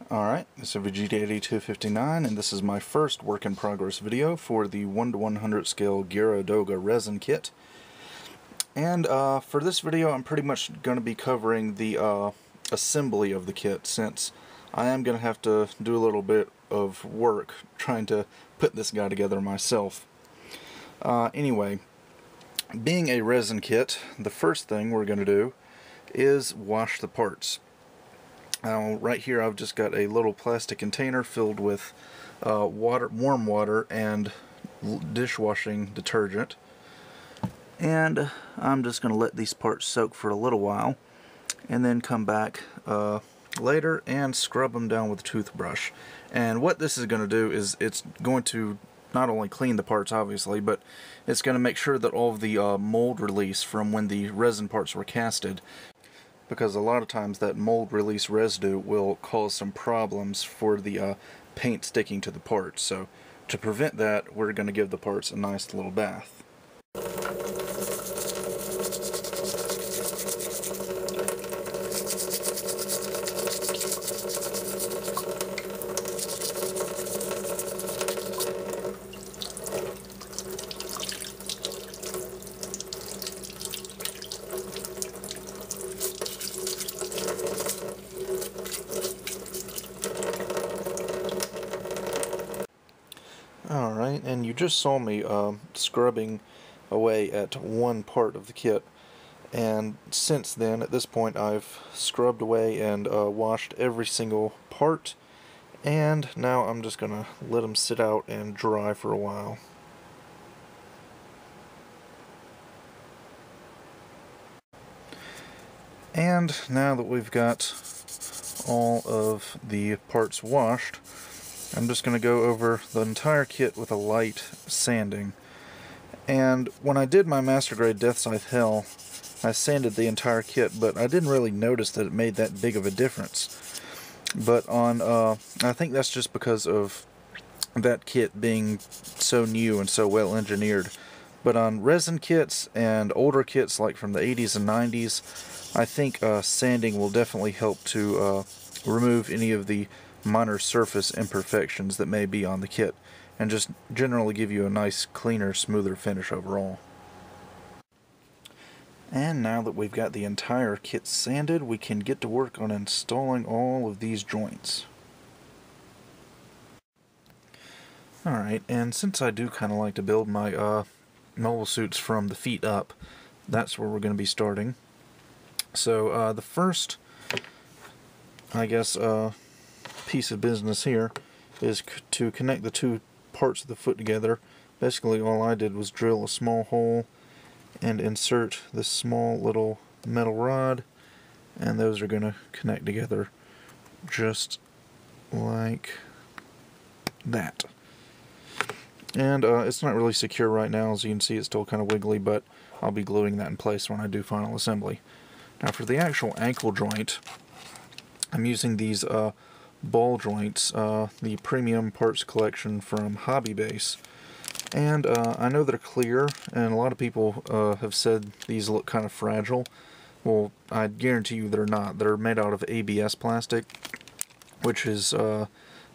Alright, this is Vegeta8259, and this is my first work in progress video for the 1:100 scale Gyaradoga resin kit. And for this video I'm pretty much going to be covering the assembly of the kit, since I am going to have to do a little bit of work trying to put this guy together myself. Anyway, being a resin kit, the first thing we're going to do is wash the parts. Right here I've just got a little plastic container filled with warm water and dishwashing detergent, and I'm just going to let these parts soak for a little while and then come back later and scrub them down with a toothbrush. And what this is going to do is it's going to not only clean the parts obviously, but it's going to make sure that all of the mold release from when the resin parts were casted, because a lot of times that mold release residue will cause some problems for the paint sticking to the parts. So to prevent that, we're going to give the parts a nice little bath. Alright, and you just saw me scrubbing away at one part of the kit, and since then, at this point, I've scrubbed away and washed every single part, and now I'm just going to let them sit out and dry for a while. And now that we've got all of the parts washed, I'm just going to go over the entire kit with a light sanding. And when I did my Master Grade Death Scythe Hell, I sanded the entire kit, but I didn't really notice that it made that big of a difference. But on, I think that's just because of that kit being so new and so well engineered. But on resin kits and older kits like from the 80s and 90s, I think sanding will definitely help to remove any of the minor surface imperfections that may be on the kit, and just generally give you a nice, cleaner, smoother finish overall. And now that we've got the entire kit sanded, we can get to work on installing all of these joints. Alright, and since I do kind of like to build my mobile suits from the feet up, that's where we're going to be starting. So the first, I guess, piece of business here is to connect the two parts of the foot together. Basically all I did was drill a small hole and insert this small little metal rod, and those are going to connect together just like that. And it's not really secure right now, as you can see it's still kind of wiggly, but I'll be gluing that in place when I do final assembly. Now for the actual ankle joint, I'm using these ball joints, the Premium Parts Collection from Hobby Base. And I know they're clear, and a lot of people have said these look kind of fragile. Well, I guarantee you they're not. They're made out of ABS plastic, which is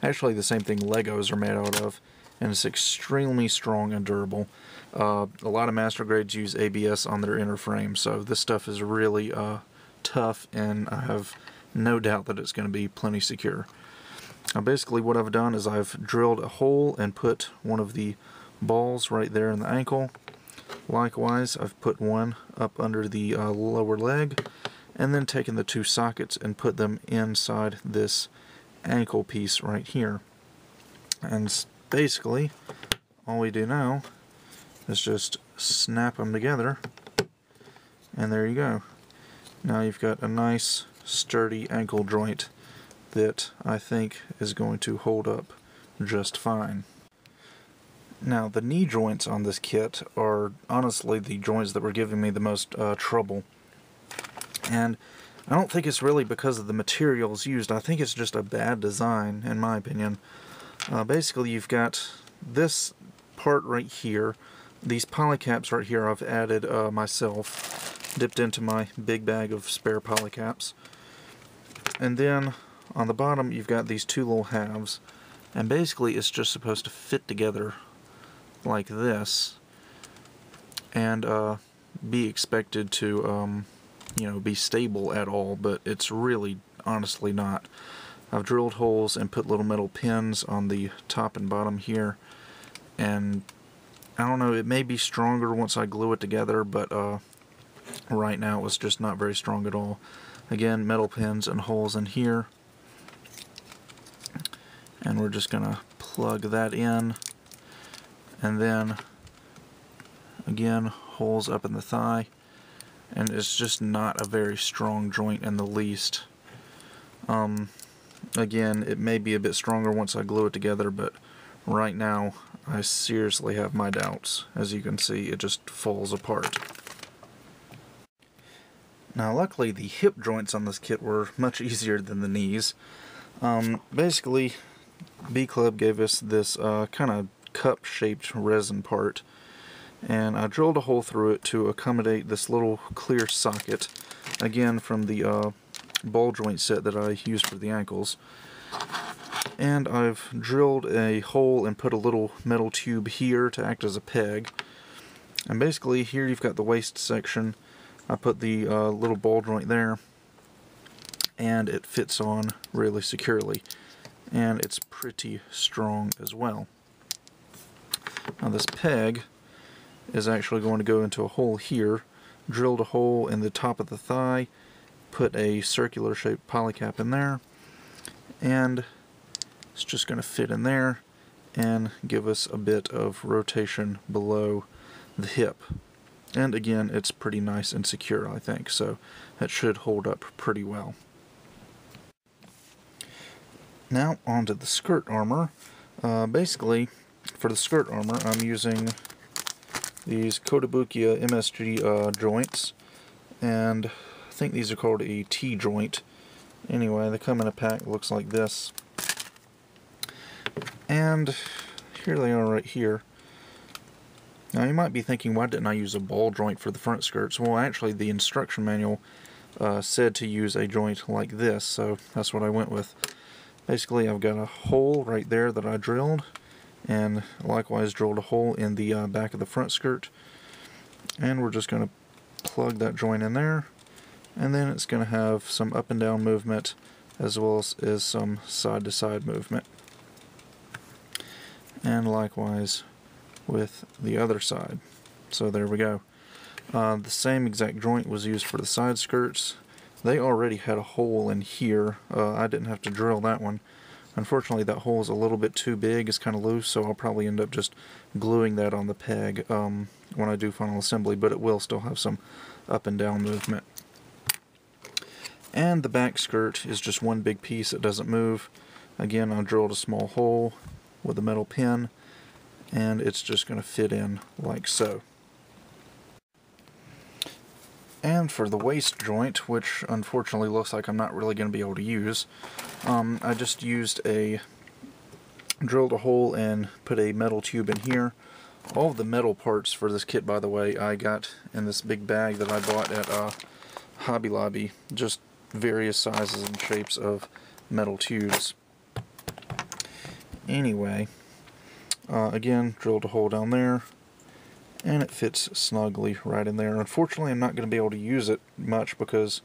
actually the same thing Legos are made out of, and it's extremely strong and durable. A lot of Master Grades use ABS on their inner frame, so this stuff is really tough, and I have no doubt that it's going to be plenty secure. Now basically what I've done is I've drilled a hole and put one of the balls right there in the ankle. Likewise, I've put one up under the lower leg, and then taken the two sockets and put them inside this ankle piece right here. And basically all we do now is just snap them together, and there you go. Now you've got a nice sturdy ankle joint that I think is going to hold up just fine. Now the knee joints on this kit are honestly the joints that were giving me the most trouble, and I don't think it's really because of the materials used. I think it's just a bad design, in my opinion. Basically you've got this part right here, these polycaps right here I've added myself, dipped into my big bag of spare polycaps. And then on the bottom you've got these two little halves, and basically it's just supposed to fit together like this and be expected to you know, be stable at all, but it's really honestly not. I've drilled holes and put little metal pins on the top and bottom here, and I don't know, it may be stronger once I glue it together, but right now it was just not very strong at all. Again, metal pins and holes in here, and we're just gonna plug that in, and then again holes up in the thigh, and it's just not a very strong joint in the least. Again, it may be a bit stronger once I glue it together, but right now I seriously have my doubts. As you can see, it just falls apart. Now luckily the hip joints on this kit were much easier than the knees. Basically, B-Club gave us this kind of cup-shaped resin part, and I drilled a hole through it to accommodate this little clear socket, again from the ball joint set that I used for the ankles. And I've drilled a hole and put a little metal tube here to act as a peg. And basically here you've got the waist section. I put the little ball joint there, and it fits on really securely, and it's pretty strong as well. Now this peg is actually going to go into a hole here. Drilled a hole in the top of the thigh, put a circular shaped polycap in there, and it's just going to fit in there and give us a bit of rotation below the hip. And again, it's pretty nice and secure, I think, so that should hold up pretty well. Now onto the skirt armor. Basically, for the skirt armor, I'm using these Kotobukiya MSG joints, and I think these are called a T-joint. Anyway, they come in a pack that looks like this. And here they are right here. Now you might be thinking, why didn't I use a ball joint for the front skirts? Well, actually the instruction manual said to use a joint like this, so that's what I went with. Basically I've got a hole right there that I drilled, and likewise drilled a hole in the back of the front skirt, and we're just going to plug that joint in there, and then it's going to have some up and down movement as well as some side to side movement, and likewise with the other side. So there we go. The same exact joint was used for the side skirts. They already had a hole in here. I didn't have to drill that one. Unfortunately, that hole is a little bit too big. It's kind of loose, so I'll probably end up just gluing that on the peg when I do final assembly, but it will still have some up and down movement. And the back skirt is just one big piece. It doesn't move. Again, I drilled a small hole with a metal pin, and it's just going to fit in like so. And for the waist joint, which unfortunately looks like I'm not really going to be able to use, I just drilled a hole and put a metal tube in here. All of the metal parts for this kit, by the way, I got in this big bag that I bought at Hobby Lobby, just various sizes and shapes of metal tubes. Anyway, again, drilled a hole down there, and it fits snugly right in there. Unfortunately, I'm not going to be able to use it much because,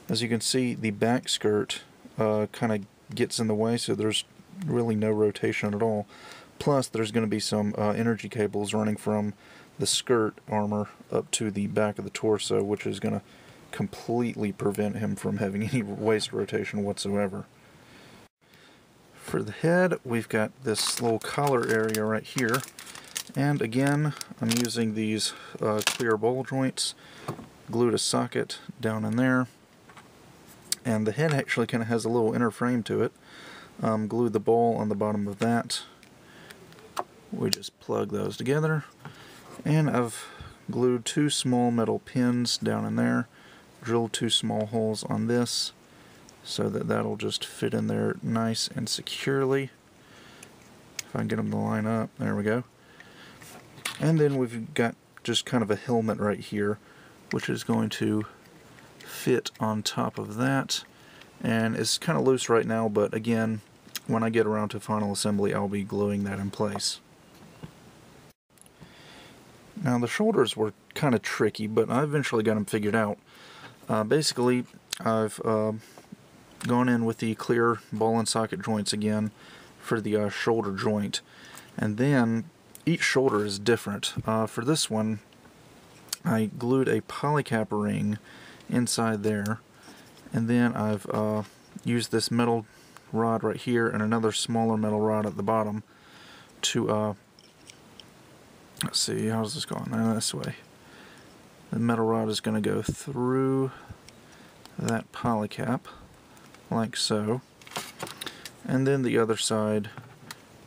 as you can see, the back skirt kind of gets in the way, so there's really no rotation at all. Plus, there's going to be some energy cables running from the skirt armor up to the back of the torso, which is going to completely prevent him from having any waist rotation whatsoever. For the head, we've got this little collar area right here. And again, I'm using these clear ball joints, glued a socket down in there, and the head actually kind of has a little inner frame to it. Glued the ball on the bottom of that. We just plug those together, and I've glued two small metal pins down in there, drilled two small holes on this, so that that'll just fit in there nice and securely. If I can get them to line up, there we go. And then we've got just kind of a helmet right here, which is going to fit on top of that, and it's kind of loose right now, but again, when I get around to final assembly, I'll be gluing that in place. Now the shoulders were kind of tricky, but I eventually got them figured out. Basically, I've gone in with the clear ball and socket joints again for the shoulder joint, and then each shoulder is different. For this one, I glued a polycap ring inside there, and then I've used this metal rod right here and another smaller metal rod at the bottom to let's see, how's this going? This way. The metal rod is going to go through that polycap like so, and then the other side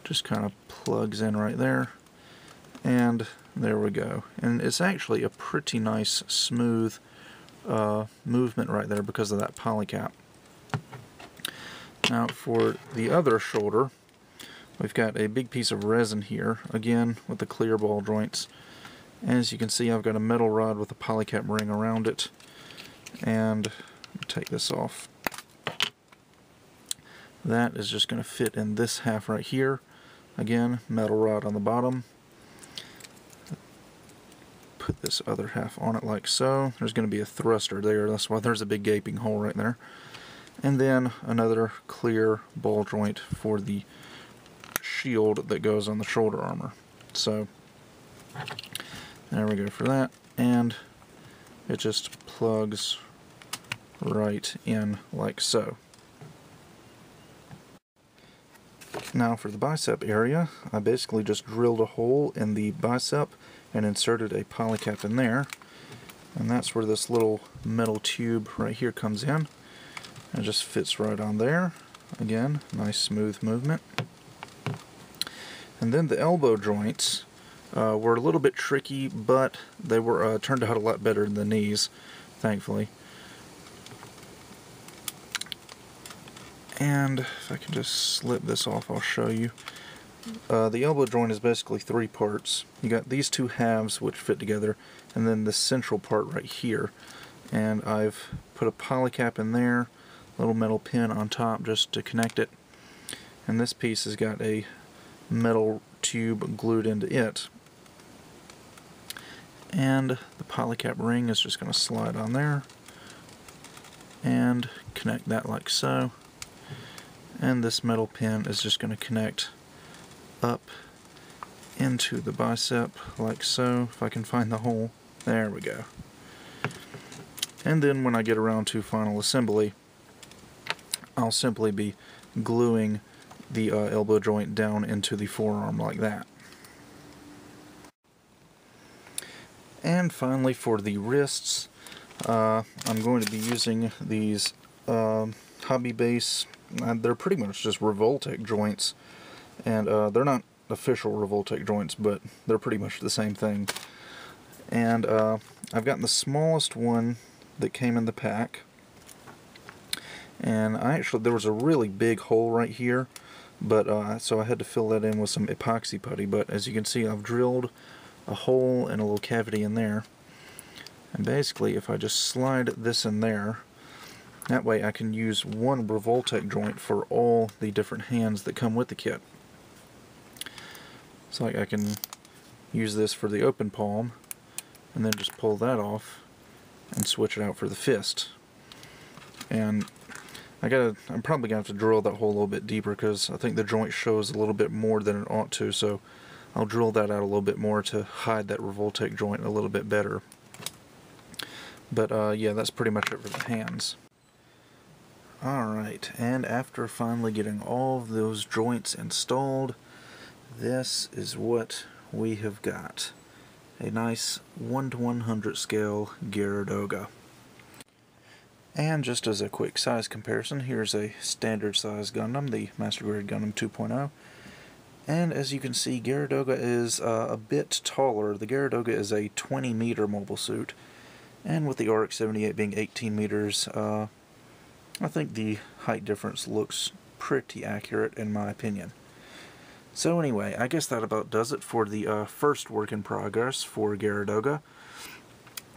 just kind of plugs in right there, and there we go. And it's actually a pretty nice smooth movement right there because of that polycap. Now for the other shoulder, we've got a big piece of resin here, again with the clear ball joints. As you can see, I've got a metal rod with a polycap ring around it, and take this off. That is just going to fit in this half right here. Again, metal rod on the bottom. Put this other half on it like so. There's going to be a thruster there, that's why there's a big gaping hole right there. And then another clear ball joint for the shield that goes on the shoulder armor. So there we go for that, and it just plugs right in like so. Now for the bicep area, I basically just drilled a hole in the bicep and inserted a polycap in there, and that's where this little metal tube right here comes in. It just fits right on there. Again, nice smooth movement. And then the elbow joints were a little bit tricky, but they were turned out a lot better than the knees, thankfully. And if I can just slip this off, I'll show you. The elbow joint is basically three parts. You got these two halves which fit together, and then the central part right here. And I've put a polycap in there, little metal pin on top just to connect it. And this piece has got a metal tube glued into it. And the polycap ring is just going to slide on there and connect that like so. And this metal pin is just going to connect up into the bicep like so, if I can find the hole. There we go. And then when I get around to final assembly, I'll simply be gluing the elbow joint down into the forearm like that. And finally for the wrists, I'm going to be using these Hobby Base. They're pretty much just Revoltech joints, and they're not official Revoltech joints, but they're pretty much the same thing. And I've gotten the smallest one that came in the pack, and there was a really big hole right here, but so I had to fill that in with some epoxy putty. But as you can see, I've drilled a hole and a little cavity in there, and basically if I just slide this in there, that way I can use one Revoltech joint for all the different hands that come with the kit. So I can use this for the open palm, and then just pull that off and switch it out for the fist. And I'm probably going to have to drill that hole a little bit deeper, because I think the joint shows a little bit more than it ought to, so I'll drill that out a little bit more to hide that Revoltech joint a little bit better. But yeah, that's pretty much it for the hands. Alright, and after finally getting all of those joints installed, this is what we have got. A nice 1:100 scale Gyaradoga. And just as a quick size comparison, here's a standard size Gundam, the Master Grade Gundam 2.0. And as you can see, Gyaradoga is a bit taller. The Gyaradoga is a 20 meter mobile suit, and with the RX-78 being 18 meters, I think the height difference looks pretty accurate in my opinion. So anyway, I guess that about does it for the first work in progress for Gyaradoga.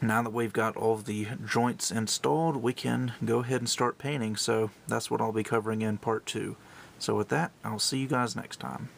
Now that we've got all of the joints installed, we can go ahead and start painting, so that's what I'll be covering in part 2. So with that, I'll see you guys next time.